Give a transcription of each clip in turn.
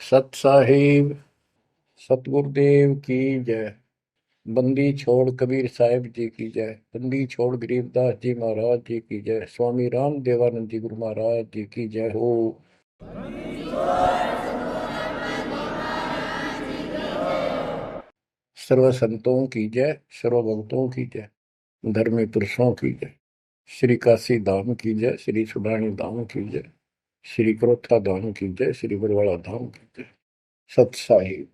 सत साहिब सतगुरुदेव की जय। बंदी छोड़ कबीर साहिब जी की जय। बंदी छोड़ गरीबदास जी महाराज जी की जय। स्वामी राम देवानंद जी गुरु महाराज जी की जय हो। सर्व संतों की जय, सर्व भक्तों की जय, धर्मी पुरुषों की जय। श्री काशी धाम की जय, श्री सुडानी धाम की जय, श्री क्रोथा धाम की जय, श्री बरवाड़ा धाम की जय। सत साहिब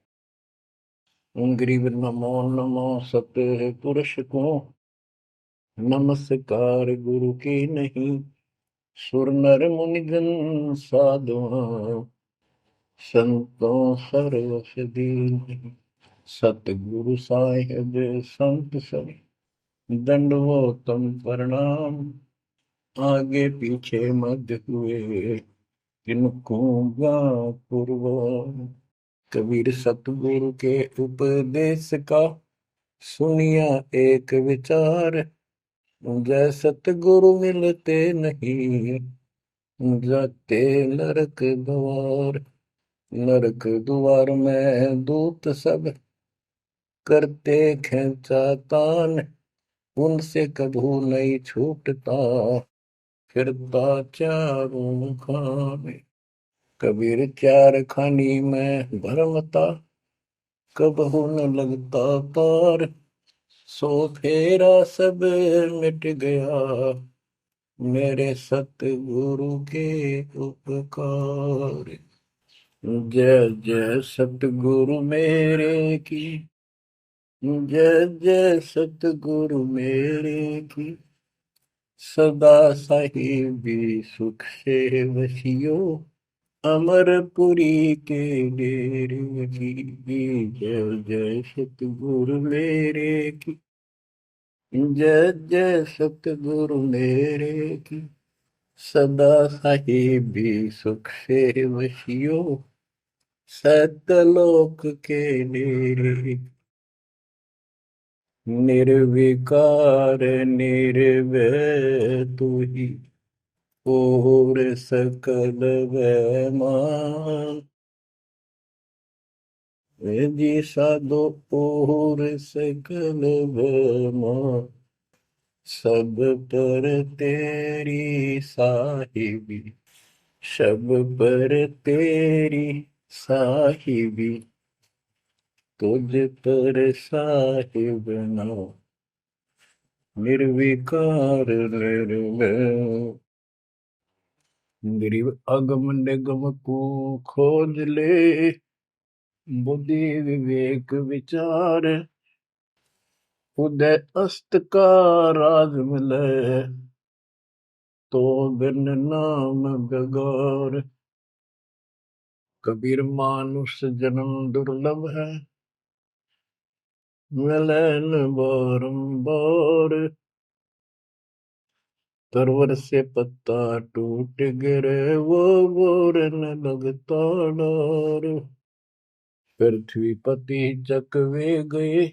गरीब नमो नमो सत पुरुष को नमस्कार गुरु की नहीं। सुर नर मुनिजन साधुआ संतों सरस दीन। सतगुरु साहिब संत सब दंडवतम प्रणाम। आगे पीछे मध्य हुए किनको पूर्व। कबीर सतगुरु के उपदेश का सुनिया एक विचार। जय सतगुरु मिलते नहीं जाते नरक द्वार। नरक द्वार में दूत सब करते खेचा तान। उनसे कभू नहीं छूटता फिरता चारों खाने। कबीर चार खानी में भरमता कबहू न लगता तार। सो फेरा सब मिट गया मेरे सतगुरु के उपकार। जय जय सतगुरु मेरे की जय जय सतगुरु मेरे की। सदा साहिबी सुख से वसियो अमरपुरी के डेरे की। जय जय सतगुरु मेरे की जय जय सतगुरु मेरे की। सदा साहिबी सुख से वसियो सतलोक के डेरे। निर्विकार निर्भय तू ही और सकल वैमान। जी साधो और सकल वैमान। सब पर तेरी साहिबी सब पर तेरी साहिबी। तुझ पर साहिब ना निर्विकार निर्भय। गरीब अगम निगम को खोज ले बुद्धि विवेक विचार। उदय अस्त का राज मिले तो बिन नाम बेगार। कबीर मानुष जन्म दुर्लभ है मिले न बारंबार। तरवर से पत्ता टूट गिरे वो बोर न लगता डार। पृथ्वी पति चकवे गए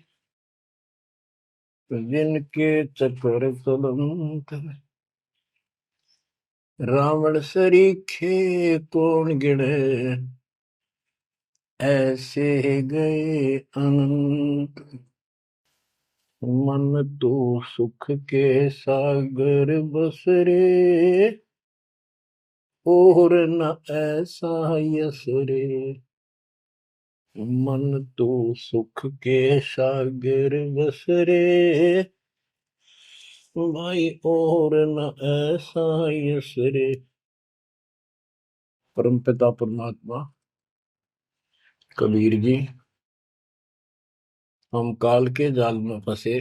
जिनके चक्र चलंत। रावण सरीखे कौन गिने ऐसे गए अनंत। मन तो सुख के सागर बसरे और न ऐसा यस रे। मन तो सुख के सागर बसरे भाई और न ऐसा यस रे। परमपिता परमात्मा कबीर जी हम काल के जाल में फंसे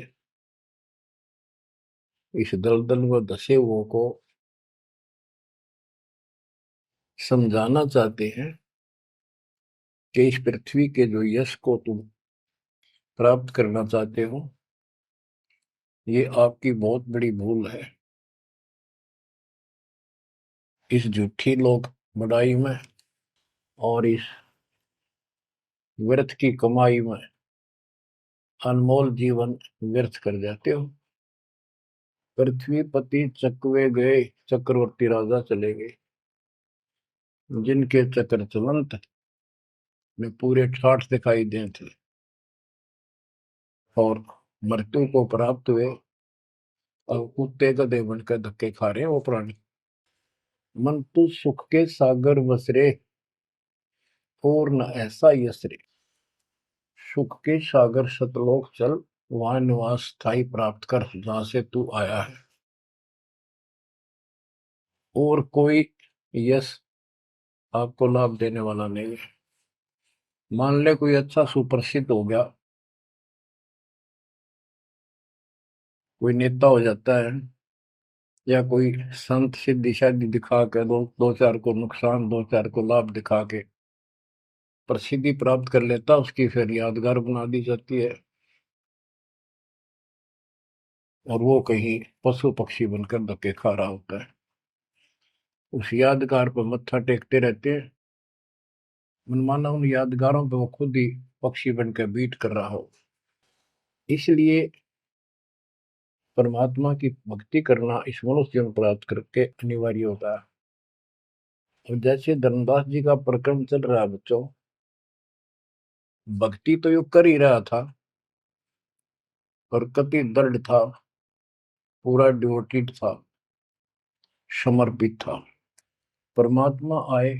इस दलदल में धसे हुओं को समझाना चाहते हैं कि इस पृथ्वी के जो यश को तुम प्राप्त करना चाहते हो ये आपकी बहुत बड़ी भूल है। इस झूठी लोक बड़ाई में और इस व्यर्थ की कमाई में अनमोल जीवन व्यर्थ कर जाते हो। पृथ्वी पति चकवे गए चक्रवर्ती राजा चले गए जिनके चक्र चलंत में पूरे ठाठ दिखाई दें थे और मृत्यु को प्राप्त हुए और कुत्ते गधे बनकर धक्के खा रहे हैं वो प्राणी। मन तू सुख के सागर बसरे और न ऐसा यसरे। सुख के सागर सतलोक चल, वहां निवास स्थायी प्राप्त कर जहां से तू आया है। और कोई यश आपको लाभ देने वाला नहीं है। मान ले कोई अच्छा सुप्रसिद्ध हो गया, कोई नेता हो जाता है, या कोई संत सिद्धि शादी दिखा के दो चार को नुकसान, दो चार को लाभ दिखा के प्रसिद्धि प्राप्त कर लेता, उसकी फिर यादगार बना दी जाती है और वो कहीं पशु पक्षी बनकर धक्के खा रहा होता है। उस यादगार पर मत्था टेकते रहते हैं, मनमाना उन यादगारों पर वो खुद ही पक्षी बनकर बीट कर रहा हो। इसलिए परमात्मा की भक्ति करना इस मनुष्य जन्म प्राप्त करके अनिवार्य होता है। और जैसे धर्मदास जी का प्रकरण चल रहा है बच्चों, भक्ति तो यो कर ही रहा था और कति दृढ़ था, पूरा डिवोटेड था, समर्पित था। परमात्मा आए,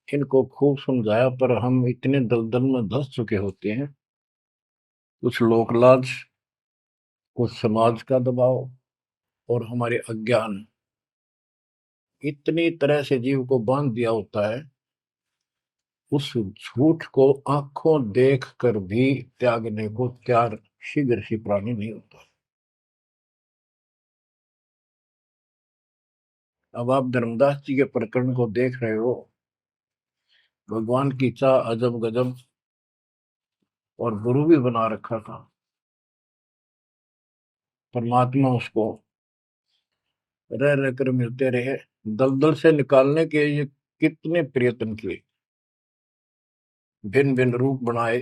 इनको खूब समझाया, पर हम इतने दलदल में धंस चुके होते हैं, कुछ लोकलाज, कुछ समाज का दबाव और हमारे अज्ञान इतनी तरह से जीव को बांध दिया होता है, उस झूठ को आंखों देख कर भी त्यागने को तैयार शीघ्र सी प्राणी नहीं होता। अब आप धर्मदास जी के प्रकरण को देख रहे हो, भगवान की चाह अजब गजब और गुरु भी बना रखा था। परमात्मा उसको रह रह कर मिलते रहे, दलदल से निकालने के ये कितने प्रयत्न किए, भिन्न भिन्न रूप बनाए,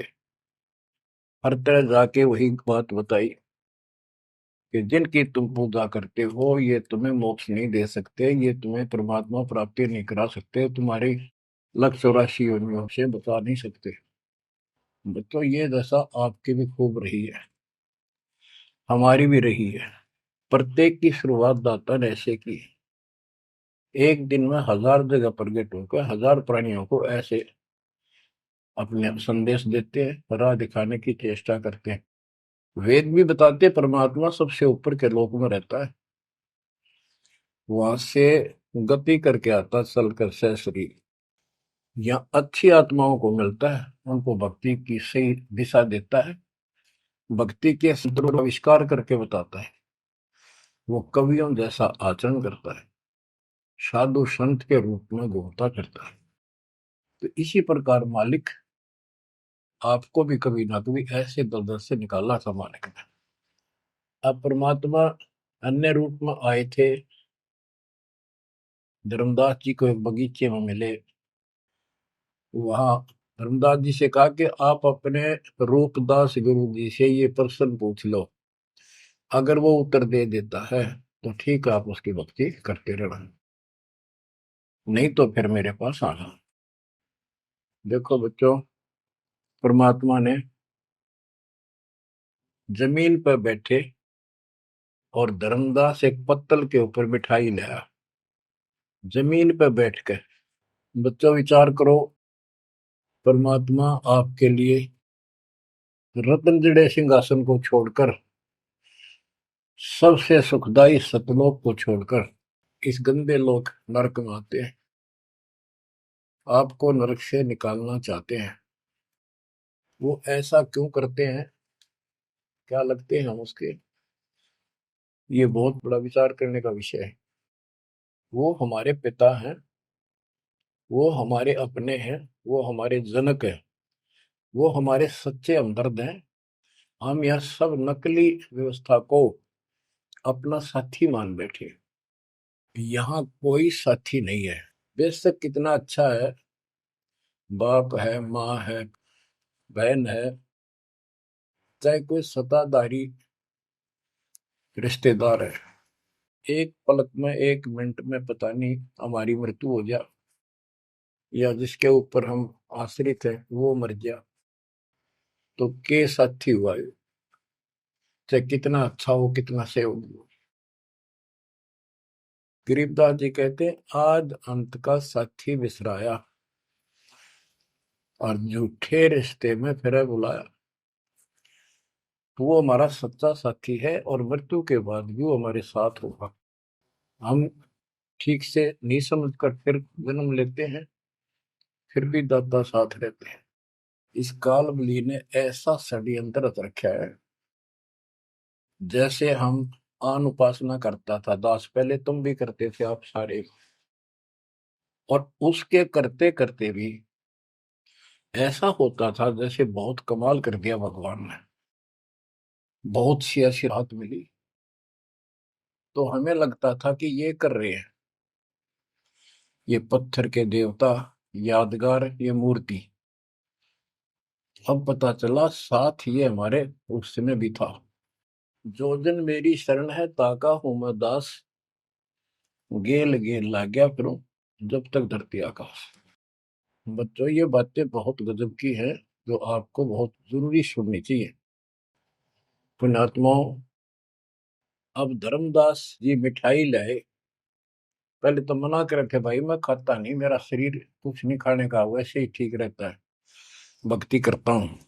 हर तरह जाके वही बात बताई कि जिनकी तुम पूजा करते हो ये तुम्हें मोक्ष नहीं दे सकते, ये तुम्हें परमात्मा प्राप्ति नहीं करा सकते, तुम्हारी 184 योनियों से बता नहीं सकते। तो ये दशा आपकी भी खूब रही है, हमारी भी रही है। प्रत्येक की शुरुआत दाता ने ऐसे की, एक दिन में 1000 जगह प्रकट होकर 1000 प्राणियों को ऐसे अपने संदेश देते हैं, राह दिखाने की चेष्टा करते हैं। वेद भी बताते परमात्मा सबसे ऊपर के लोक में रहता है, वहां से गति करके आता चल कर सहसरी, या अच्छी आत्माओं को मिलता है, उनको भक्ति की सही दिशा देता है, भक्ति के सूत्रों का आविष्कार करके बताता है, वो कवियों जैसा आचरण करता है, साधु संत के रूप में घूमता करता है। तो इसी प्रकार मालिक आपको भी कभी ना कभी ऐसे दलदल से निकाला था मालिक ने। अब परमात्मा अन्य रूप में आए थे, धर्मदास जी को एक बगीचे में मिले, वहां धर्मदास जी से कहा कि आप अपने रूपदास गुरु जी से ये प्रश्न पूछ लो, अगर वो उत्तर दे देता है तो ठीक है, आप उसकी भक्ति करते रहना, नहीं तो फिर मेरे पास आना। देखो बच्चों, परमात्मा ने जमीन पर बैठे और धर्मदास एक पत्तल के ऊपर मिठाई लाया, जमीन पर बैठ कर। बच्चों विचार करो, परमात्मा आपके लिए रत्न जड़े सिंहासन को छोड़कर, सबसे सुखदाई सतलोक को छोड़कर इस गंदे लोक नरक में आते हैं, आपको नरक से निकालना चाहते हैं। वो ऐसा क्यों करते हैं, क्या लगते हैं हम उसके, ये बहुत बड़ा विचार करने का विषय है। वो हमारे पिता हैं, वो हमारे अपने हैं, वो हमारे जनक हैं, वो हमारे सच्चे हमदर्द हैं। हम यह सब नकली व्यवस्था को अपना साथी मान बैठे, यहाँ कोई साथी नहीं है। बेशक कितना अच्छा है, बाप है, माँ है, बहन है, चाहे कोई सत्ताधारी रिश्तेदार है, एक पलक में, एक मिनट में पता नहीं हमारी मृत्यु हो जाए, या जिसके ऊपर हम आश्रित है वो मर गया तो के साथी हुआ, चाहे कितना अच्छा हो कितना सेवक हो। गरीबदास जी कहते हैं आद अंत का साथी बिसराया और झूठे रिश्ते में फिर बुलाया। तो वो हमारा सच्चा साथी है और मृत्यु के बाद भी वो हमारे साथ होगा। हम ठीक से नहीं समझकर फिर जन्म लेते हैं, फिर भी दादा साथ रहते हैं। इस काल बली ने ऐसा षड्यंत्र रच रखा है, जैसे हम आन उपासना करता था दास, पहले तुम भी करते थे आप सारे, और उसके करते करते भी ऐसा होता था जैसे बहुत कमाल कर दिया भगवान ने, बहुत सी ऐसी राहत मिली। तो हमें लगता था कि ये कर रहे हैं, ये पत्थर के देवता, यादगार, ये मूर्ति। अब पता चला साथ ये हमारे उस समय भी था। जो दिन मेरी शरण है ताका हूं मैं दास, गेल गेल ला गया फिरूं जब तक धरती आकाश। बच्चों ये बातें बहुत गजब की हैं, जो आपको बहुत जरूरी सुननी चाहिए। पुण्यात्माओं, अब धर्मदास जी मिठाई लाए। पहले तो मना कर रखे भाई मैं खाता नहीं, मेरा शरीर कुछ नहीं खाने का वैसे ही ठीक रहता है, भक्ति करता हूँ।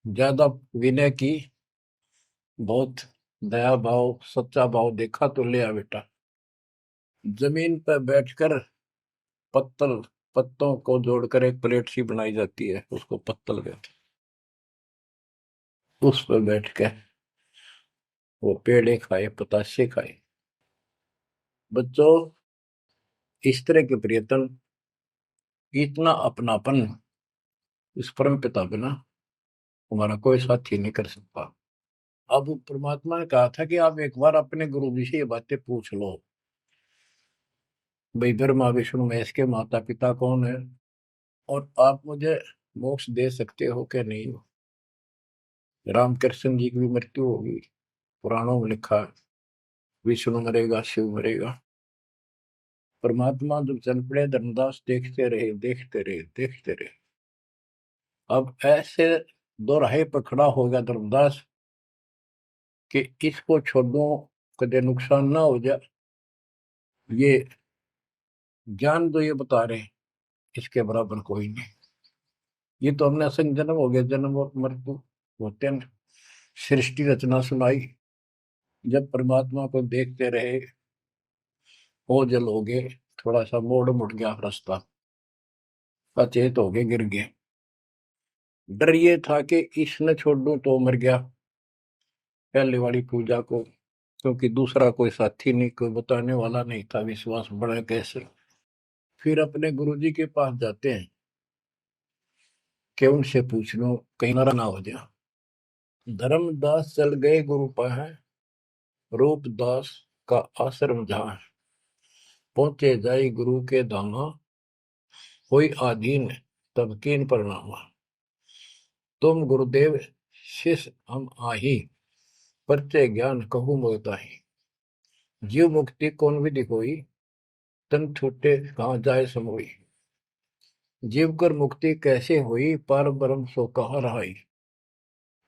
ज्यादा विनय की, बहुत दया भाव सच्चा भाव देखा तो ले आ बेटा। जमीन पर बैठकर पत्तल, पत्तों को जोड़कर एक प्लेट सी बनाई जाती है, उसको पत्तल कहते हैं। उस पर बैठ के वो पेड़े खाए पताशे खाए। बच्चों इस तरह के प्रयत्न, इतना अपनापन इस परम पिता बिना हमारा कोई साथी नहीं कर सकता। अब परमात्मा ने कहा था कि आप एक बार अपने गुरु जी से ये बातें पूछ लो, भाई ब्रह्मा विष्णु महेश के माता पिता कौन है, और आप मुझे मोक्ष दे सकते हो कि नहीं। रामकृष्ण जी की भी मृत्यु होगी, पुराणों में लिखा है, विष्णु मरेगा शिव मरेगा। परमात्मा जब चल पड़े, धर्मदास देखते रहे देखते रहे देखते रहे। अब ऐसे दो राहे पर खड़ा हो गया धर्मदास कि इसको छोड़ो, कदे नुकसान ना हो जाए। ये ज्ञान तो ये बता रहे हैं, इसके बराबर कोई नहीं। ये तो हमने असंग जन्म हो गया, जन्म और मृत्यु होते हैं। सृष्टि रचना सुनाई, जब परमात्मा को देखते रहे, ओझल हो गए, थोड़ा सा मोड़ मुड़ गया रास्ता, अचेत हो गए, गिर गए। डर ये था कि इसने छोड़ दूं तो मर गया पहले वाली पूजा को, क्योंकि दूसरा कोई साथी नहीं, कोई बताने वाला नहीं था, विश्वास बढ़े कैसे। फिर अपने गुरुजी के पास जाते हैं कि उनसे पूछ लो कहीं ना हो जाए। धर्मदास चल गए गुरु पास, रूपदास का आश्रम जहाँ, पहुंचे जाई गुरु के धामा, कोई आधीन तब कीन प्रणामा। तुम गुरुदेव शिष्य हम आही, परचे ज्ञान कहूँ मोताही। जीव मुक्ति कौन विधि कोई, तन छूटे कहाँ जाए समोई। जीव कर मुक्ति कैसे हुई, पर ब्रह्म सो कहाँ रहाई।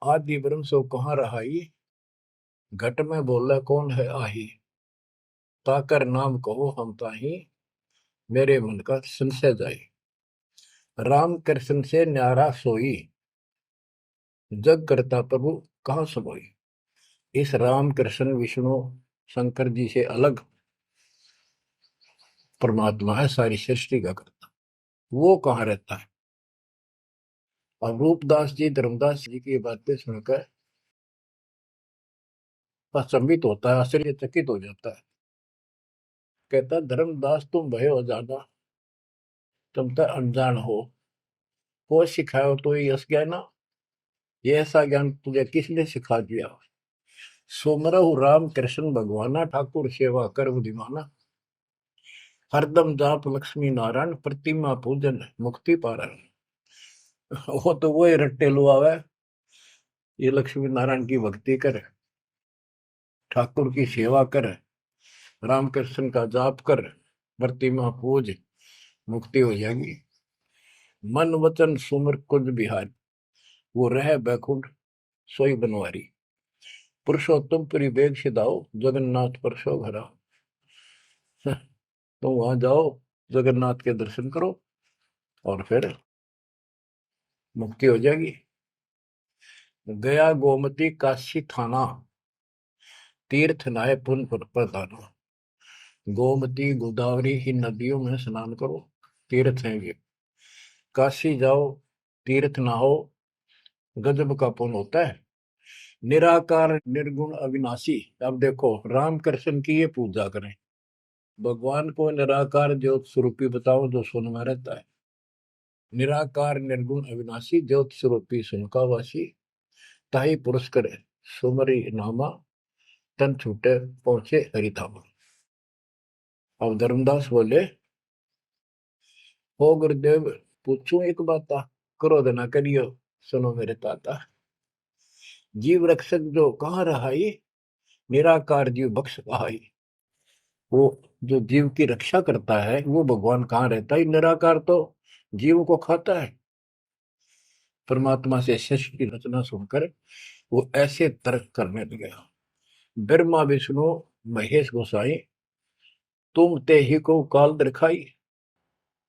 आदि ब्रह्म सो कहाँ रहाई, घट में बोला कौन है आही। ताकर नाम कहो हम ताही, मेरे मन का संशय जाई। राम कृष्ण से न्यारा सोई, जग करता प्रभु कहाँ समोई। इस राम कृष्ण विष्णु शंकर जी से अलग परमात्मा है, सारी सृष्टि का करता, वो कहाँ रहता है। और रूपदास जी धर्मदास जी की बातें सुनकर अचंभित होता है, आश्चर्यचकित हो जाता है। कहता धर्मदास तुम भय हो ज्यादा, तुम तो अनजान हो, वो सिखाओ तो ये यश ज्ञान, ये ऐसा ज्ञान तुझे किसने सिखा दिया। सोमरहु राम कृष्ण भगवाना, ठाकुर सेवा कर बुद्धिमाना। हरदम जाप लक्ष्मी नारायण, प्रतिमा पूजन मुक्ति पारण। वो तो वो रट्टे लुआवे, ये लक्ष्मी नारायण की भक्ति करे, ठाकुर की सेवा कर, रामकृष्ण का जाप कर, प्रतिमा पूज, मुक्ति हो जाएगी। मन वचन सुमर कुंज बिहारी, वो रह बैकुंठ सोई बनवारी। पुरुषोत्तम परिवेग सिधाओ, जगन्नाथ पर सो घरा। तो वहां जाओ, जगन्नाथ के दर्शन करो और फिर मुक्ति हो जाएगी। गया गोमती काशी थाना, तीर्थ नाय पुन प्रधाना। गोमती गोदावरी ही नदियों में स्नान करो, तीर्थ हैं ये। काशी जाओ, तीर्थ नहाओ, गजब का पुण्य होता है। निराकार निर्गुण अविनाशी। अब देखो, राम कृष्ण की ये पूजा करें, भगवान को निराकार ज्योत स्वरूपी बताओ जो सुन में रहता है। निराकार निर्गुण अविनाशी, ज्योत स्वरूपी सुनका वासी। ताही पुरुष करे सुमरी नामा, तन छूटे पहुंचे हरिधामा। अब धर्मदास बोले, हो गुरुदेव पूछूं एक बात, क्रोध ना करियो, सुनो मेरे ताता। जीव रक्षक जो कहाँ रहाई, निराकार जीव बख्श कहाई। वो जो जीव की रक्षा करता है वो भगवान कहाँ रहता है, निराकार तो जीव को खाता है। परमात्मा से शिष्य की रचना सुनकर वो ऐसे तर्क करने लगे। ब्रह्मा विष्णु महेश गोसाई, तुम ते ही को काल दिखाई।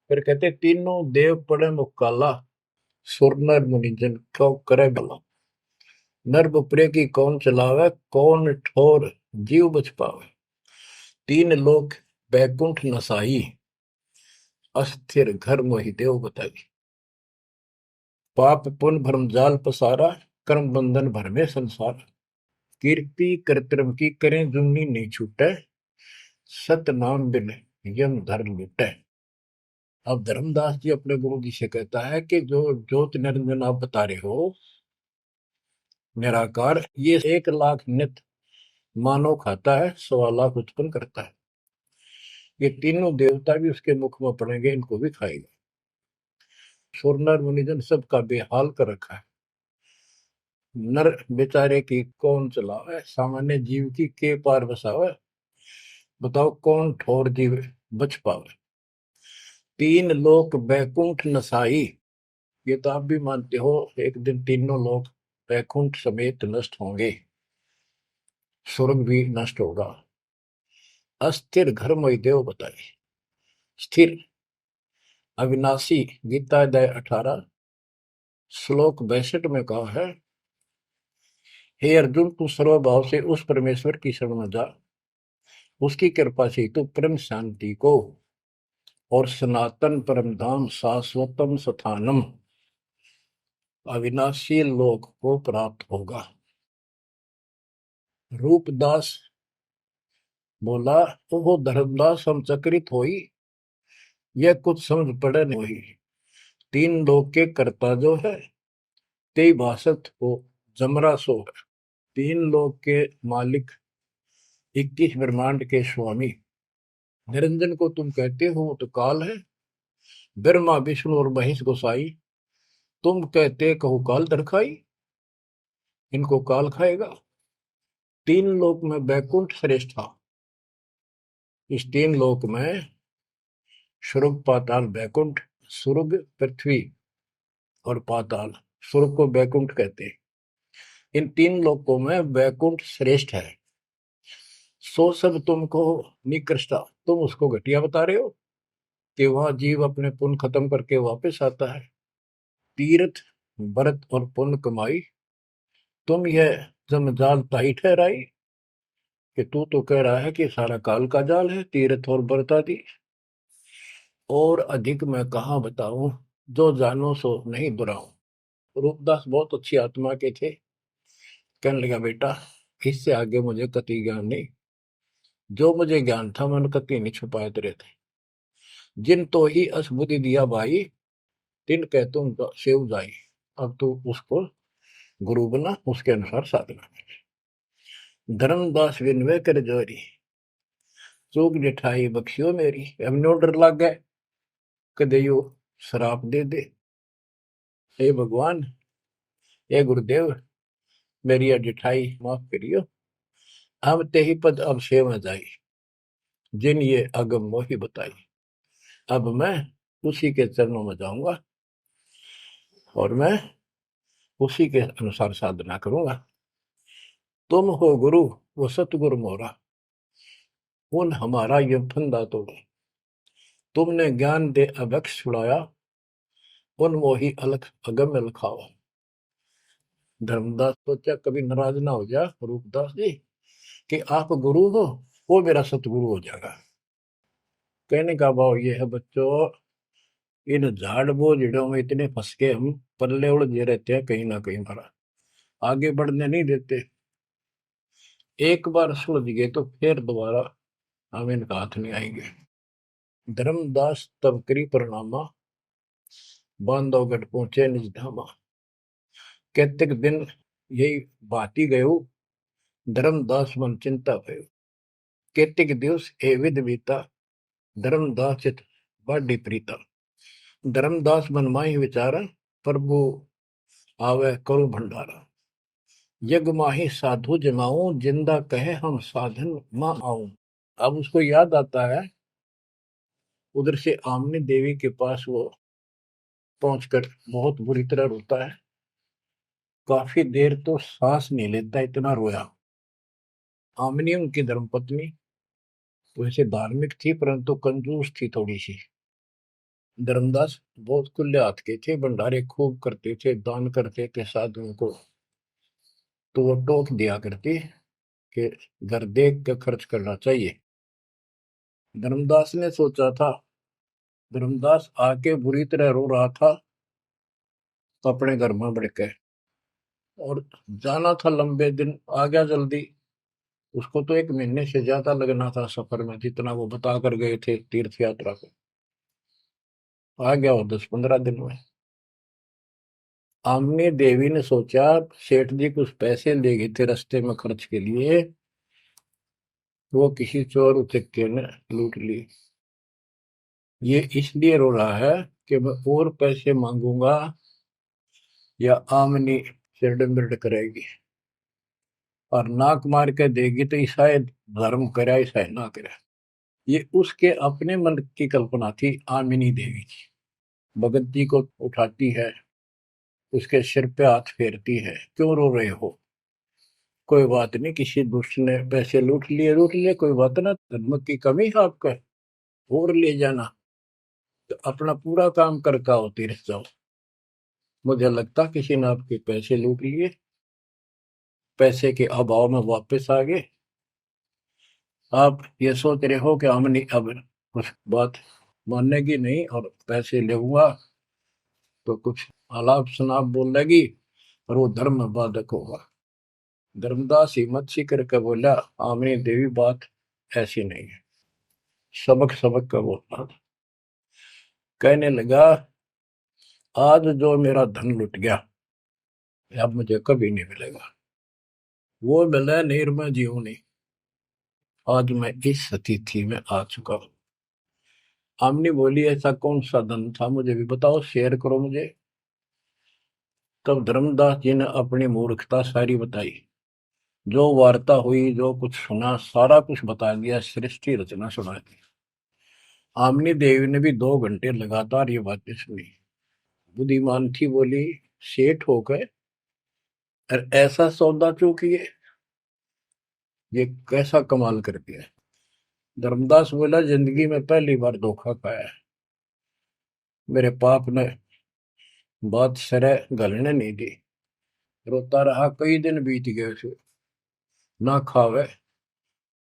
फिर कहते तीनों देव पड़े मुकाला, सुर नर मुनि जन को करे भला। नर बपरे की कौन चलावे, कौन ठोर जीव बच पावे। तीन लोक बैकुंठ नसाई, अस्थिर घर मोहि देव बताई। पाप पुण्य भरम जाल पसारा, कर्म बंधन भर में संसार। कीर्ति कर्तव्य की करें जुमनी नहीं छूटे, सत नाम बिन यम धर्म मिटे। अब धर्मदास जी अपने गुरु जी से कहता है कि जो ज्योत निरंजन आप बता रहे हो निराकार, ये 1 लाख नित मानव खाता है, 1.25 लाख उत्पन्न करता है। ये तीनों देवता भी उसके मुख में पड़ेंगे, इनको भी खाएगा। सुर नर मुनिजन सबका बेहाल कर रखा है। नर बेचारे की कौन चलावे, सामान्य जीव की के पार बसावे। बताओ कौन ठोर जीव बच पावे। तीन लोक बैकुंठ नसाई, ये तो आप भी मानते हो एक दिन तीनों लोग बैकुंठ समेत नष्ट होंगे, स्वर्ग भी नष्ट होगा। अस्थिर घर मोहि देव बताए। स्थिर अविनाशी, गीता अध्याय 18 श्लोक 62 में कहा है, हे अर्जुन तू सर्वभाव से उस परमेश्वर की शरण में जा, उसकी कृपा से तू परम शांति को और सनातन परम धाम शाश्वतम स्थानम अविनाशी लोक को प्राप्त होगा। रूपदास बोला, तो वो धर्मदास हम चकित होई, यह कुछ समझ पड़े नहीं हुई। तीन लोक के कर्ता जो है, ते भाषत हो जमरा सो है। तीन लोक के मालिक, 21 ब्रह्मांड के स्वामी निरंजन को तुम कहते हो वो तो काल है। ब्रह्मा विष्णु और महेश गोसाई, तुम कहते कहो काल दरखाई, इनको काल खाएगा। तीन लोक में बैकुंठ श्रेष्ठ था। इस तीन लोक में स्वर्ग पाताल बैकुंठ, स्वर्ग पृथ्वी और पाताल, स्वर्ग को बैकुंठ कहते हैं। इन तीन लोकों में बैकुंठ श्रेष्ठ है। सो सब तुमको निकृष्टा, तुम उसको घटिया बता रहे हो कि वहां जीव अपने पुण्य खत्म करके वापस आता है। तीर्थ व्रत और पुण्य कमाई, तुम यह जमजाल ताई ठहराई कि तू तो कह रहा है कि सारा काल का जाल है तीर्थ और व्रत आदि। और अधिक मैं कहाँ बताऊं, जो जानो सो नहीं दुराऊं। रूपदास बहुत अच्छी आत्मा के थे। कहने लगा बेटा, इससे आगे मुझे कति ज्ञान नहीं। जो मुझे ज्ञान था मैंने कति नहीं छुपाए तेरे थे। जिन तो ही असबुद्धि दिया भाई, तिन कह तुम सेव जाई। अब तू उसको गुरु बना, उसके अनुसार साधना कर। धर्मदास विनवे कर जोरी, चूक जिठाई बख्शियो मेरी। अब नो डर लग गए, कदे यो शराप दे दे। हे भगवान, हे गुरुदेव, मेरी जिठाई माफ करियो। हम ते ही पद अब सेव जाई, जिन ये अगम मोही बताई। अब मैं उसी के चरणों में जाऊंगा और मैं उसी के अनुसार साधना करूंगा। तुम हो गुरु वो सतगुरु मोरा, उन हमारा ये फंदा तोड़ा। तुमने ज्ञान दे अभक्ष छुड़ाया, उन मोही अलख अगम लखावा। धर्मदास सोचा कभी नाराज ना हो जा रूपदास जी कि आप गुरु हो, वो मेरा सतगुरु हो जाएगा। कहने का भाव ये है बच्चों, इन झाड़ बोझड़ों में इतने फंस के हम पल्ले उलझे रहते हैं, कहीं ना कहीं हमारा आगे बढ़ने नहीं देते। एक बार सुलझ गए तो फिर दोबारा हम इनका हाथ नहीं आएंगे। धर्मदास तब करी प्रणामा, बांधवगढ़ पहुंचे निज धामा। कैतिक दिन यही भांति गयो, धर्मदास मन चिंता भयो। कैतिक दिवस ए विध बीता, धर्मदास चित बाढ़ी प्रीता। धर्मदास मन माही विचारा, प्रभु आवे करो भंडारा। यज्ञ माही साधु जमाऊं, जिंदा कहे हम साधन मां आऊं। अब उसको याद आता है, उधर से आमनी देवी के पास वो पहुंचकर बहुत बुरी तरह रोता है। काफी देर तो सांस नहीं लेता, इतना रोया। आमनी उनकी धर्मपत्नी वैसे धार्मिक थी परंतु कंजूस थी थोड़ी सी। धर्मदास बहुत खुले हाथ के थे, भंडारे खूब करते थे, दान करते थे साधुओं को। तो वो टोक दिया करती कि घर देख कर खर्च करना चाहिए। धर्मदास ने सोचा था, धर्मदास आके बुरी तरह रो रहा था तो अपने घर में बढ़ के, और जाना था लंबे दिन, आ गया जल्दी। उसको तो 1 महीने से ज्यादा लगना था सफर में, जितना वो बता कर गए थे तीर्थ यात्रा को। आ गया वो 10-15 दिन में। आमनी देवी ने सोचा सेठ जी कुछ पैसे ले गए थे रास्ते में खर्च के लिए, वो किसी चोर उचक्के ने लूट ली। ये इसलिए रो रहा है कि मैं और पैसे मांगूंगा या आमनी सिरड मिरड करेगी, और नाक मार के देगी तो ईसाई धर्म करे ईसाई ना करे। ये उसके अपने मन की कल्पना थी। आमिनी देवी की भगत जी को उठाती है, उसके सिर पे हाथ फेरती है, क्यों रो रहे हो, कोई बात नहीं, किसी दुष्ट ने पैसे लूट लिए, कोई बात ना, धर्म की कमी है आपका, और ले जाना, तो अपना पूरा काम करके आओ, तीर्थ जाओ। मुझे लगता किसी ने आपके पैसे लूट लिए, पैसे के अभाव में वापस आ गए। आप ये सोच रहे हो कि हमने अब कुछ बात मानेगी नहीं और पैसे लेऊंगा तो कुछ आलाप शनाप बोलेगी और वो धर्म बाधक होगा। धर्मदास हिम्मत सी करके बोला, आमनी देवी बात ऐसी नहीं है। सबक सबक का बोलना था। कहने लगा, आज जो मेरा धन लुट गया अब मुझे कभी नहीं मिलेगा, वो मिले नहीं मैं जीऊं नहीं। आज मैं इस स्थिति में आ चुका हूं। आमनी बोली, ऐसा कौन सा धन था, मुझे भी बताओ, शेयर करो मुझे। तब धर्मदास जी ने अपनी मूर्खता सारी बताई, जो वार्ता हुई, जो कुछ सुना, सारा कुछ बता दिया, सृष्टि रचना सुना दी। आमनी देवी ने भी 2 घंटे लगातार ये बातें सुनी। बुद्धिमान थी, बोली, सेठ हो गए और ऐसा सौदा चूकिए, ये कैसा कमाल कर दिया। धर्मदास बोला, जिंदगी में पहली बार धोखा खाया है, मेरे पाप ने बात सरे गलने नहीं दी। रोता रहा, कई दिन बीत गए उसे, ना खावे,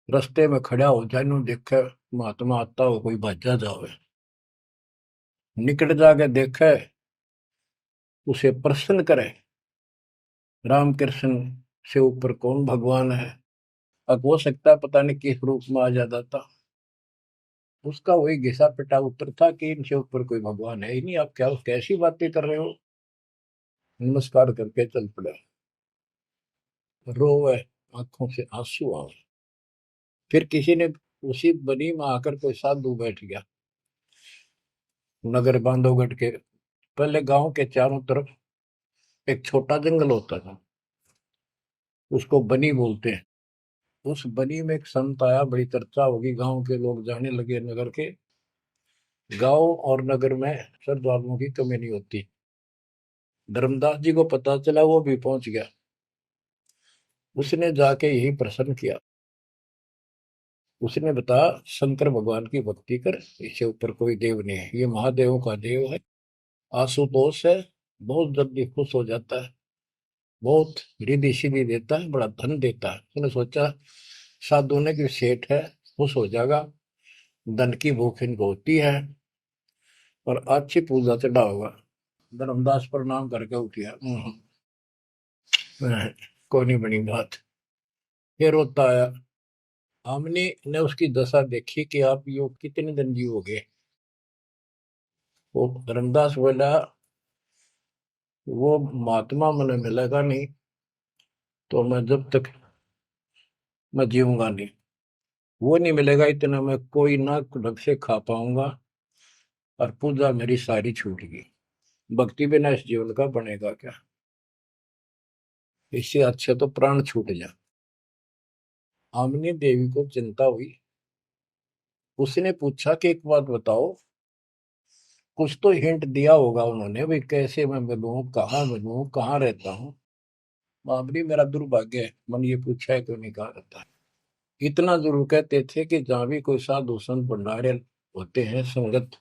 रास्ते में खड़ा हो जाए, नु देखे महात्मा आता हो, कोई भाजा जावे, निकट जाके देखे, उसे प्रश्न करे, राम कृष्ण से ऊपर कौन भगवान है। अब हो सकता है पता नहीं किस रूप में आ जाता था। उसका वही घिसा पिटा उत्तर था कि इनसे ऊपर कोई भगवान है ही नहीं, आप क्या कैसी बातें कर रहे हो। नमस्कार करके चल पड़ा। रोवे, आंखों से आंसू आए। फिर किसी ने, उसी बनी में आकर कोई साधु बैठ गया। नगर बांधवगढ़ के पहले गांव के चारों तरफ एक छोटा जंगल होता था, उसको बनी बोलते हैं। उस बनी में एक संत आया, बड़ी चर्चा होगी, गांव के लोग जाने लगे नगर के। गांव और नगर में श्रद्धालुओं की कमी नहीं होती। धर्मदास जी को पता चला, वो भी पहुंच गया। उसने जाके यही प्रश्न किया। उसने बताया, शंकर भगवान की भक्ति कर, इससे ऊपर कोई देव नहीं है, ये महादेवों का देव है। आशुतोष है, बहुत जल्दी खुश हो जाता है, बहुत रिद्धि सिद्धि देता है, बड़ा धन देता है। उसने सोचा साधु ने कि सेठ है, खुश हो जाएगा, धन की भूख इनको होती है, और अच्छी पूजा चढ़ा होगा। धर्मदास प्रणाम करके उठिया। कोई नहीं बनी बात। फिर रोता आया। हमने ने उसकी दशा देखी कि आप यो कितने दिन जीवोगे। वो धर्मदास बोला, वो महात्मा मुझे मिलेगा नहीं तो मैं जब तक मैं जीऊंगा नहीं। वो नहीं मिलेगा इतना मैं कोई ना ढंग से खा पाऊंगा, और पूजा मेरी सारी छूट गई। भक्ति बिना इस जीवन का बनेगा क्या। इससे अच्छे तो प्राण छूट जा। आमनी देवी को चिंता हुई। उसने पूछा कि एक बात बताओ, कुछ तो हिंट दिया होगा उन्होंने, भाई कैसे मैं मिलूं, कहाँ रहता हूँ। बाबरी मेरा दुर्भाग्य है, मन ये पूछा है क्यों नहीं कहा रहता है। इतना जरूर कहते थे कि जहां भी कोई साधु संत भंडारे होते हैं, संगत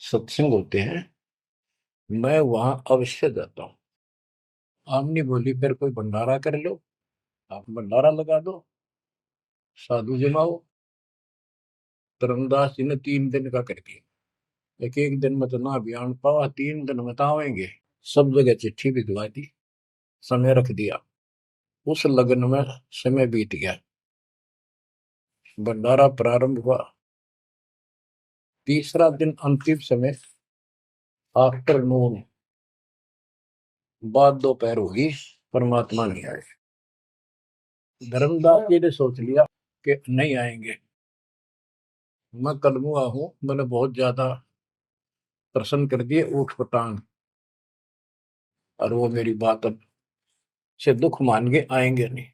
सत्संग होते हैं, मैं वहां अवश्य जाता हूँ। आमनी बोली, फिर कोई भंडारा कर लो, आप भंडारा लगा दो, साधु जमाओ। धर्मदास जी ने 3 दिन का कर दिया। एक एक दिन में तो ना बयान पावा, 3 दिन में तो आवेंगे। सब जगह चिट्ठी भिजवा दी, समय रख दिया। उस लगन में समय बीत गया। भंडारा प्रारंभ हुआ। तीसरा दिन अंतिम समय, आफ्टरनून, बाद दोपहर होगी, परमात्मा नहीं आए। धर्मदास जी ने सोच लिया कि नहीं आएंगे। मैं कलमुआ हूं, मैंने बहुत ज्यादा प्रसन्न कर दिए ऊट पटांग, और वो मेरी बात अब से दुख मान के आएंगे नहीं।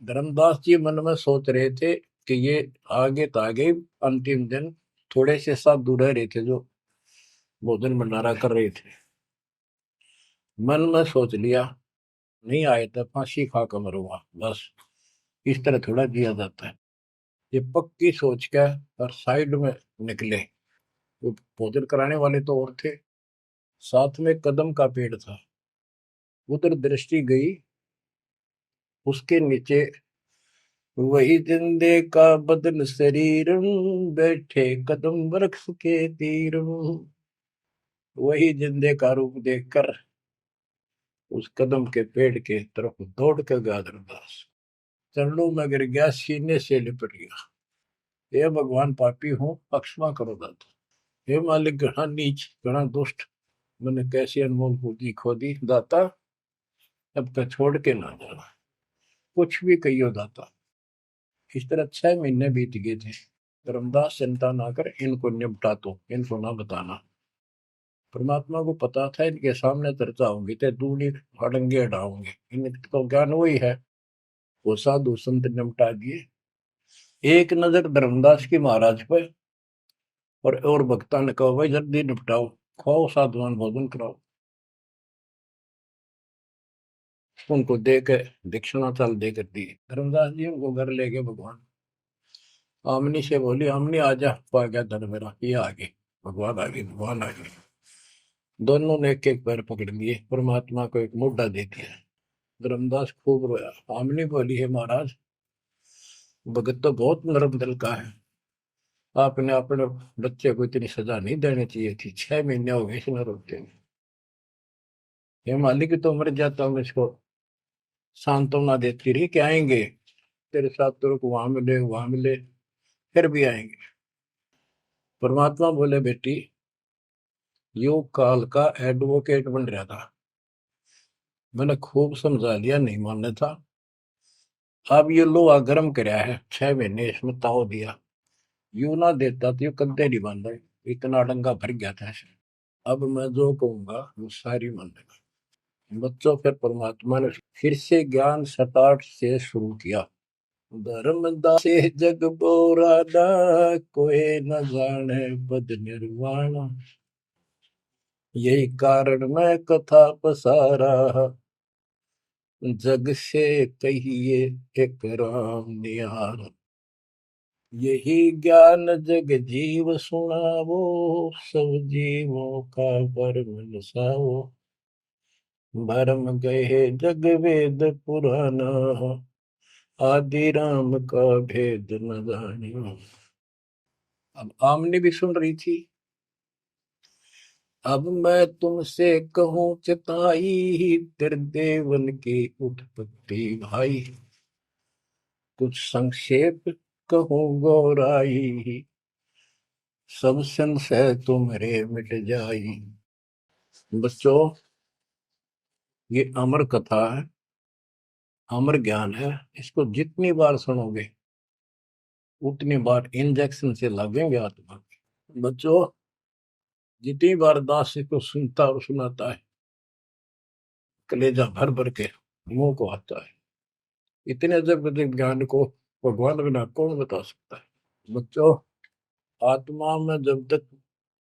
धर्मदास जी मन में सोच रहे थे कि ये आगे तो आगे अंतिम दिन, थोड़े से साधु रह रहे थे जो भोजन भंडारा कर रहे थे। मन में सोच लिया, नहीं आए तो फांसी खा कर मरूंगा, बस इस तरह थोड़ा जिया जाता है। ये पक्की सोच के और साइड में निकले। वो भोजन कराने वाले तो और थे, साथ में कदम का पेड़ था। उधर दृष्टि गई, उसके नीचे वही जिंदे का बदन शरीर, बैठे कदम वृक्ष के तीर। वही जिंदे का रूप देखकर उस कदम के पेड़ के तरफ दौड़ कर गया धर्मदास। चरणों में गिर गया, सीने से लिपट गया। हे भगवान, पापी हूँ, क्षमा करो दाता। हे मालिक, घना नीच, घना दुष्ट, मैंने कैसी अनमोल पूंजी खो दी दाता। अब तक छोड़ के ना जाना, कुछ भी कहियो दाता। इस तरह 6 महीने बीत गए थे। धर्मदास, चिंता ना कर, इनको निपटा तो, इनको ना बताना। परमात्मा को पता था इनके सामने चर्चा होंगी तो दूनी अड़ंगे हटाओगे, इनको ज्ञान वही है। वो साधु संत निपटा दिए। एक नजर धर्मदास की महाराज पे, और भक्ता ने कहा, भाई जल्दी निपटाओ, खाओ साधुवान भोजन कराओ। उनको दे के दक्षिणा चाल देकर दी। धर्मदास जी उनको घर ले गए भगवान। आमनी से बोली, आमनी आजा, पा गया धन मेरा, ये आ गए, भगवान आ गए, भगवान आ गए। दोनों ने एक एक पैर पकड़ लिए, परमात्मा को एक मुद्दा दे दिया। धर्मदास खूब रोया। आमनी बोली, है महाराज, भगत तो बहुत नरम दिल का है, आपने अपने बच्चे को इतनी सजा नहीं देनी चाहिए थी, 6 महीने हो गए इसमें रोते हुए। ये मालिक तो मर जाता हूँ, इसको सांत्वना देती रही कि आएंगे तेरे साथ, तेरे को वहां मिले, फिर भी आएंगे। परमात्मा बोले, बेटी, योग काल का एडवोकेट बन रहा था, मैंने खूब समझा लिया, नहीं मानना था। अब ये लोहा गर्म कराया है, 6 महीने इसमें ताव दिया, यू ना देता तो ये कद्दे नहीं बांधा, इतना डंगा भर गया था ऐसे। अब मैं जो कहूंगा वो सारी मान लेगा। बच्चों, फिर परमात्मा ने फिर से ज्ञान सटाट से शुरू किया। धर्मदासे जग बोराना, कोई न जाने पद निर्वाण। यही कारण मैं कथा पसारा, जग से कहिए एक राम निहार। यही ज्ञान जग जीव सुनावो, सब जीवों का भरम नसावो। भरम गए जग वेद पुराना, आदि राम का भेद न जानियो। अब आमने भी सुन रही थी। अब मैं तुमसे कहूं चिताई, त्रिदेवन की उत्पत्ति भाई। कुछ संक्षेप कहूं गौराई, सब संशय तुम्हारे मिट जाई। बच्चों, ये अमर कथा है, अमर ज्ञान है। इसको जितनी बार सुनोगे उतनी बार इंजेक्शन से लगेंगे आत्मा। बच्चों, जितनी बार दास इसको सुनता और सुनाता है, कलेजा भर भर के मुंह को आता है। इतने अजब अजब ज्ञान को भगवान बिना कौन बता सकता है। बच्चों, आत्मा में जब तक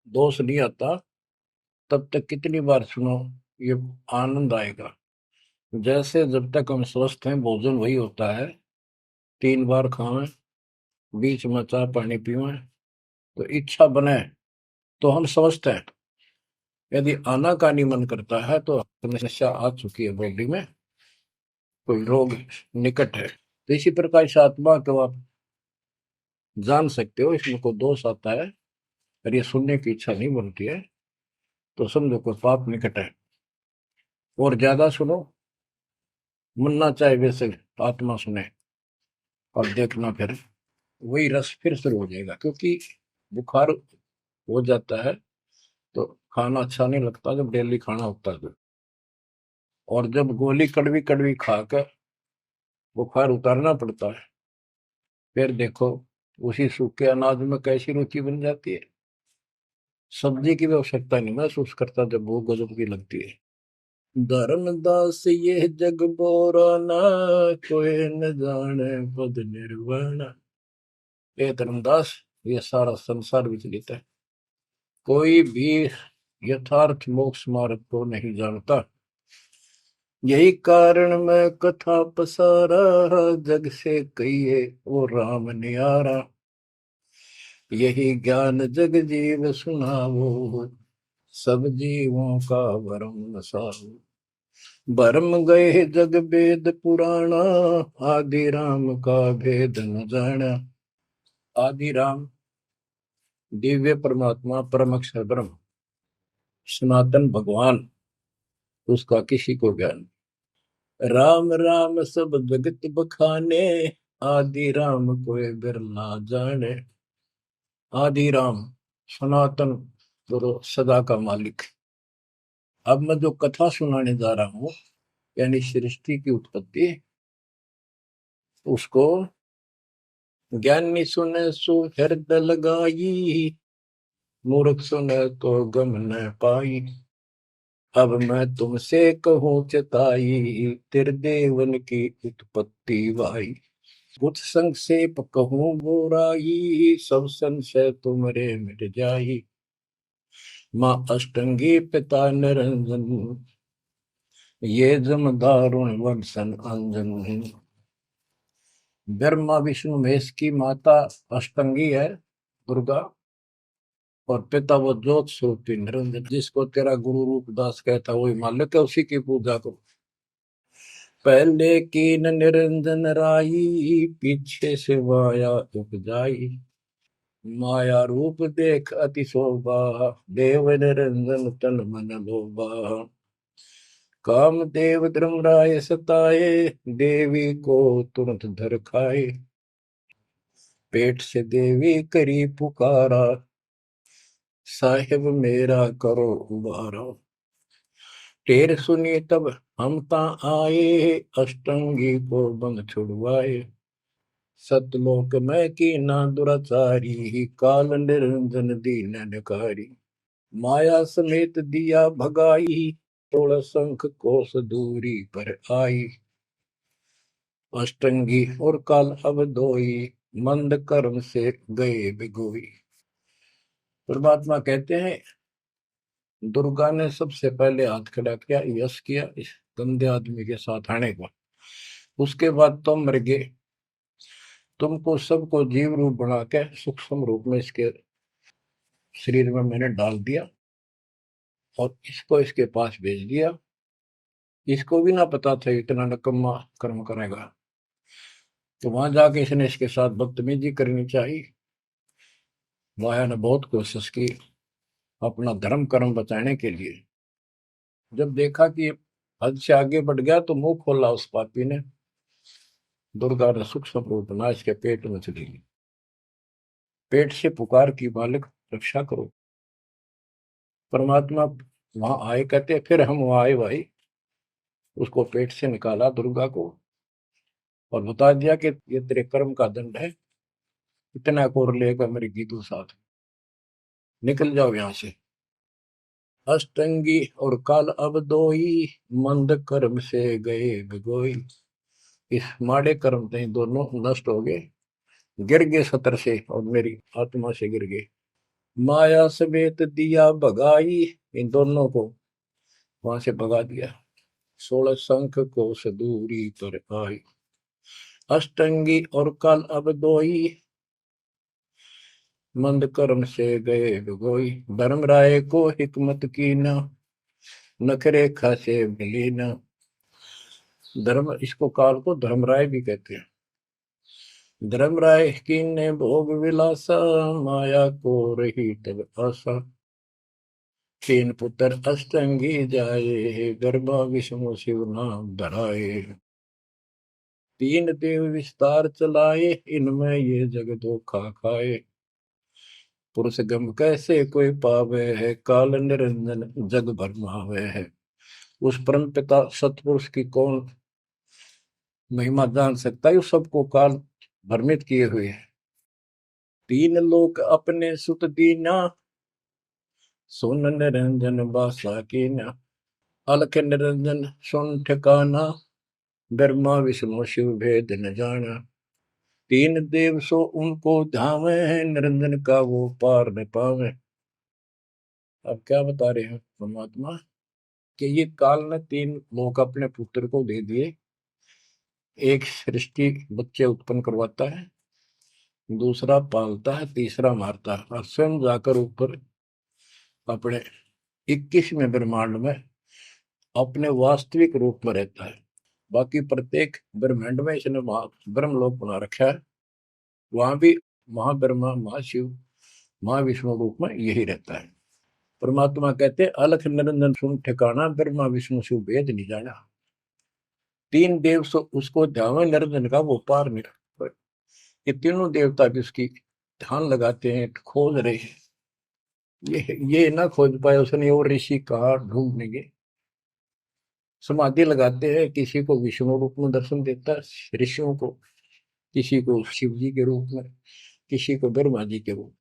दोष नहीं आता तब तक कितनी बार सुनो, ये आनंद आएगा। जैसे जब तक हम स्वस्थ हैं भोजन वही होता है, 3 बार खाएं, बीच में चाय पानी पीवें, तो इच्छा बने तो हम स्वस्थ हैं। यदि आनाकानी मन करता है तो समस्या आ चुकी है, बॉडी में कोई रोग निकट है। तो इसी प्रकार से आत्मा को आप जान सकते हो, इसमें कोई दोष आता है और ये सुनने की इच्छा नहीं बनती है तो समझो कोई पाप निकट है। और ज्यादा सुनो, मन ना चाहे वैसे आत्मा सुने, और देखना फिर वही रस फिर शुरू हो जाएगा। क्योंकि बुखार हो जाता है तो खाना अच्छा नहीं लगता जब डेली खाना होता है तो। और जब गोली कड़वी कड़वी खाकर बुखार उतारना पड़ता है, फिर देखो उसी सूखे अनाज में कैसी रुचि बन जाती है। सब्जी की भी आवश्यकता नहीं महसूस करता जब वो गजब की लगती है। धर्मदास ये जग बोराना, कोई न जाने पद निर्वाण। ये धर्मदास, ये सारा संसार विचलित है, कोई भी यथार्थ मोक्ष मार्ग को नहीं जानता। यही कारण मैं कथा पसारा, जग से कहिए वो राम नियारा। यही ज्ञान जग जीव सुनावो, सब जीवों का भरम नसावो। भरम गए जग वेद पुराना, आदि राम का भेद न जाना। आदि राम दिव्य परमात्मा परम अक्षर ब्रह्म सनातन भगवान, उसका किसी को ज्ञान। राम राम सब जगत बखाने, आदि राम कोई बिरला जाने। आदि राम सनातन गुरु सदा का मालिक। अब मैं जो कथा सुनाने जा रहा हूं, यानी सृष्टि की उत्पत्ति, उसको ज्ञानी सुने सो हृदय लगाई, मूर्ख सुने तो गम न पाई। अब मैं तुमसे कहूँ चिताई, त्रिदेवन की उत्पत्ति भाई। कुछ संक्षेप कहूँ गोराई, सब संशय तुमरे मिट जाई। माँ अष्टंगी पिता निरंजन, ये जम दारुण वंशन अंजन। ब्रह्मा विष्णु महेश की माता अष्टंगी है दुर्गा, और पिता वो ज्योत स्वरूपी निरंजन। जिसको तेरा गुरु रूप दास कहता वही मालिक है, उसी की पूजा करो। पहले कीन निरंजन राई, पीछे से माया उपजाई। माया रूप देख अति शोभा, देव निरंजन तन मन लोभा। काम देव धर्मराय सताए, देवी को तुरंत धर खाए। पेट से देवी करी पुकारा, साहिब मेरा करो उबारा। टेर सुनी तब हम ता आए, अष्टंगी को बंद छुड़वाए। सतलोक में की ना दुराचारी, काल निरंजन दीन नकारी। माया समेत दिया भगाई, तोड़ शंख कोस दूरी पर आई। अष्टंगी और काल अब दोई, मंद कर्म से गए बिगोई। परमात्मा कहते हैं दुर्गा ने सबसे पहले हाथ खड़ा किया, यश किया इस गंदे आदमी के साथ आने को। उसके बाद तुम मर गए, तुमको सबको जीव रूप बना के सूक्ष्म रूप में इसके शरीर में मैंने डाल दिया और इसको इसके पास भेज दिया। इसको भी ना पता था इतना नकम्मा कर्म करेगा, तो वहां जाके इसने इसके साथ बदतमीजी करनी चाहिए। माया ने बहुत कोशिश की अपना धर्म कर्म बचाने के लिए। जब देखा कि हद से आगे बढ़ गया तो मुंह खोला उस पापी ने। दुर्गा ने सूक्ष्म रूप बना इसके पेट में चली गई। पेट से पुकार की, मालिक रक्षा करो। परमात्मा वहां आए, कहते फिर हम वहां आए भाई, उसको पेट से निकाला दुर्गा को और बता दिया कि ये तेरे कर्म का दंड है, इतना कोर लेकर मेरे गीतों साथ निकल जाओ यहां से। अष्टंगी और काल अब दोई, मंद कर्म से गए भिगोई। इस माड़े कर्म से दोनों नष्ट हो गए, गिर गए सतर से और मेरी आत्मा से गिर गए। माया समेत दिया भगाई, इन दोनों को वहां से भगा दिया। 16 शंख को सदूरी पर आई, अष्टंगी और काल अब दोई, मंद कर्म से गए भिगोई। धर्मराय को हिकमत की न, नखरेखा से मिली न। धर्म, इसको काल को धर्मराय भी कहते हैं। धर्मराय की ने भोग विलासा, माया को रही तब आशा। तीन पुत्र अष्टंगी जाए, गर्भा विष्णु शिव नाम धराए। तीन देव विस्तार चलाए, इनमें ये जग धोखा खाए। पुरुष गम कैसे कोई पावे है, काल निरंजन जग भरमावे है। उस परम पिता सतपुरुष की कौन महिमा जान सकता है, सबको काल भ्रमित किए हुए है। तीन लोक अपने सुत दीना, सुन निरंजन बासा कीना। अलख निरंजन सुन ठिकाना, ब्रह्मा विष्णु शिव भेद न जाना। तीन देव सो उनको धावे, निरंजन का वो पार न पावे। अब क्या बता रहे हैं परमात्मा कि ये काल ने तीन लोक अपने पुत्र को दे दिए। एक सृष्टि बच्चे उत्पन्न करवाता है, दूसरा पालता है, तीसरा मारता है और स्वयं जाकर ऊपर अपने 21वें ब्रह्मांड में अपने वास्तविक रूप में रहता है। बाकी प्रत्येक ब्रह्मांड में इसने ब्रह्मलोक बना रखा है, वहां भी महाब्रह्मा महाशिव महाविष्णु रूप में यही रहता है। परमात्मा कहते अलख निरंजन सुन ठिकाना, ब्रह्मा विष्णु शिव भेद नहीं जाना। तीन देव सो उसको ध्यान निरंजन का वो पार नहीं। ये तीनों देवता भी उसकी ध्यान लगाते हैं, खोज रहे हैं। ये ना खोज पाए उसने और ऋषि कहा ढूंढनेंगे। समाधि लगाते हैं, किसी को विष्णु रूप में दर्शन देता है ऋषियों को, किसी को शिव जी के रूप में, किसी को ब्रह्मा जी के रूप।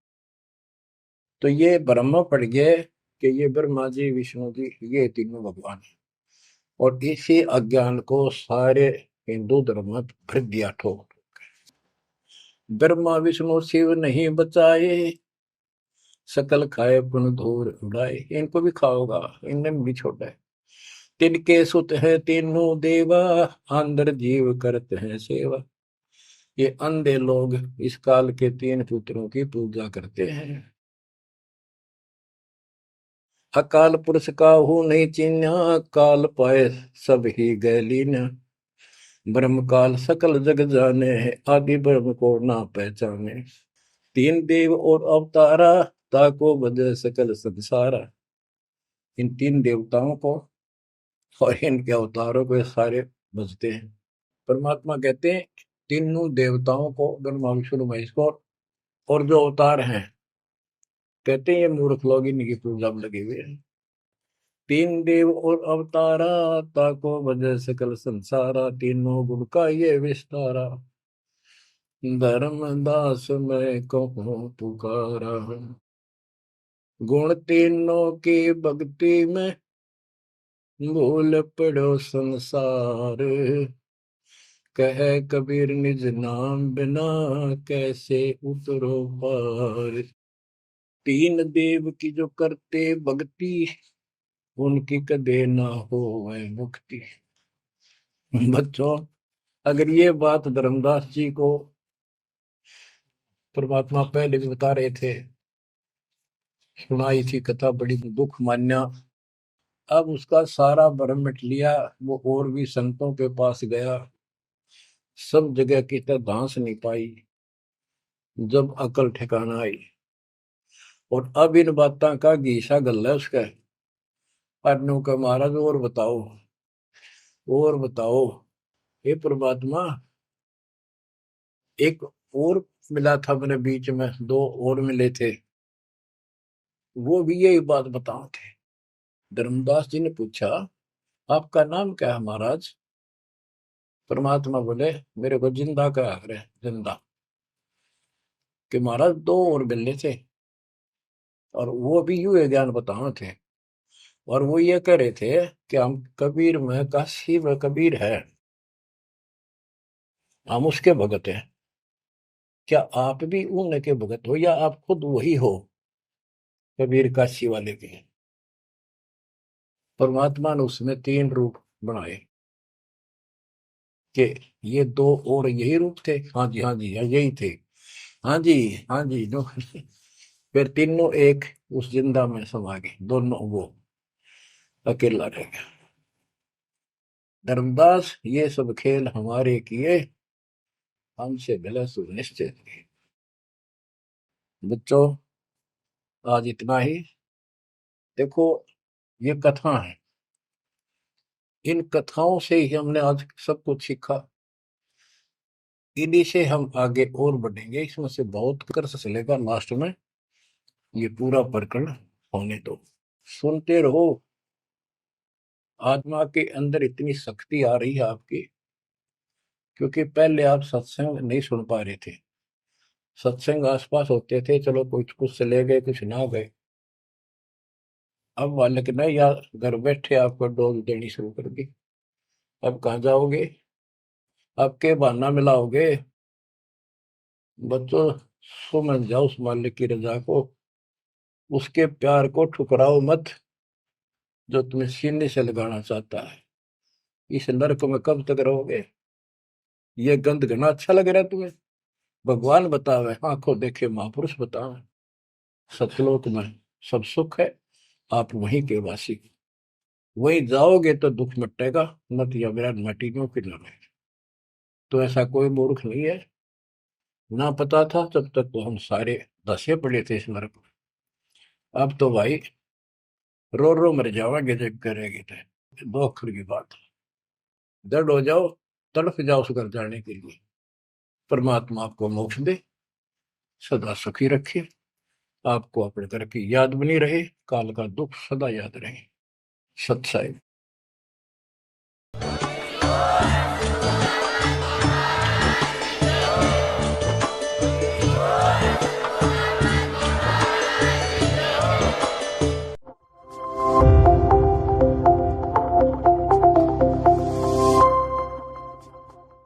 तो ये ब्रह्म पड़ गए कि ये ब्रह्मा जी विष्णु जी ये तीनों भगवान है। और इसी अज्ञान को सारे हिंदू धर्म में भर दिया ठोक। ब्रह्मा विष्णु शिव नहीं बचाए, सकल खाए पुन धूर उड़ाए। इनको भी खाओगा, इनने भी छोड़ा है। तिनके सुत है तीनों देवा, अंदर जीव करते हैं सेवा। ये अंधे लोग इस काल के तीन पुत्रों की पूजा करते हैं। अकाल पुरुष का हूं नहीं चिन्ह, काल पाए सब ही गैलीन। ब्रह्म काल सकल जग जाने, आदि ब्रह्म को ना पहचाने। तीन देव और अवतारा, ताको बजे सकल संसारा। इन तीन देवताओं को और इनके अवतारों को सारे बजते हैं। परमात्मा कहते हैं तीनों देवताओं को, ब्रह्मा विष्णु महेश को और जो अवतार हैं, कहते हैं ये मूर्ख लोग इनकी पूजा में लगे हुए हैं। तीन देव और अवतारा, ताको वजह सकल संसारा। तीनों गुण का ये विस्तारा, धर्मदास मैं कहूँ पुकारा। गुण तीनों की भक्ति में, भूल पड़ो संसार। कह कबीर निज नाम बिना कैसे उतरो पार। तीन देव की जो करते भक्ति उनकी कदे ना हो मुक्ति। बच्चों, अगर ये बात धर्मदास जी को परमात्मा पहले भी बता रहे थे, सुनाई थी कथा, बड़ी दुख मान्या। अब उसका सारा भरम मिट लिया। वो और भी संतों के पास गया, सब जगह की तरह धांस नहीं पाई। जब अकल ठिकाना आई और अब इन बातों का घीसा गल है उसका, अनु का महाराज और बताओ, और बताओ। हे परमात्मा, एक और मिला था मेरे बीच में, दो और मिले थे, वो भी यही बात बताओ थे। धर्मदास जी ने पूछा, आपका नाम क्या है महाराज? परमात्मा बोले, मेरे को जिंदा कहा करे, जिंदा। कि महाराज दो और मिलने थे, और वो भी यूं ज्ञान बताओ थे, और वो ये कह रहे थे कि हम कबीर में, काशी में कबीर है, हम उसके भगत हैं। क्या आप भी उनके भगत हो, या आप खुद वही हो कबीर काशी वाले के? परमात्मा ने उसमें तीन रूप बनाए कि ये दो और यही रूप थे। हाँ जी, हाँ जी, हाँ यही थे। हाँ जी, हाँ जी, दो। फिर तीनों एक उस जिंदा में समा गए, दोनों वो अकेला रह गया। धर्मदास, ये सब खेल हमारे किए, हमसे भला सुनिश्चित किए। बच्चों, आज इतना ही। देखो, ये कथा है, इन कथाओं से ही हमने आज सब कुछ सीखा। इन्हीं से हम आगे और बढ़ेंगे, इसमें से बहुत कर चलेगा। लास्ट में ये पूरा प्रकरण होने दो, सुनते रहो। आत्मा के अंदर इतनी शक्ति आ रही है आपकी, क्योंकि पहले आप सत्संग नहीं सुन पा रहे थे। सत्संग आसपास होते थे, चलो कुछ कुछ चले गए, कुछ ना गए। अब मालिक ने या घर बैठे आपको डोज देनी शुरू कर दी। अब कहाँ जाओगे? अब के बहाना मिलाओगे? बच्चों, समझ जाओ उस मालिक की रजा को, उसके प्यार को ठुकराओ मत, जो तुम्हें सीने से लगाना चाहता है। इस नरक में कब तक रहोगे? ये गंध घना अच्छा लग रहा है तुम्हें? भगवान बतावे, आंखों देखे महापुरुष बतावे, सतलोक में सब सुख है, आप वहीं के वासी। वहीं जाओगे तो दुख मिटेगा, मत या विराट मटीनों की न रहे। तो ऐसा कोई मूर्ख नहीं है। ना पता था तब तक तो हम सारे दसे पड़े थे इस नरक में। अब तो भाई रो रो मर जाओगे जब करेगी तो। दो अक्षर की बात, दृढ़ हो जाओ, तड़फ जाओ उस घर जाने के लिए। परमात्मा आपको मोक्ष दे, सदा सुखी रखे, आपको अपने घर की याद बनी रहे, काल का दुख सदा याद रहे। सत्साई।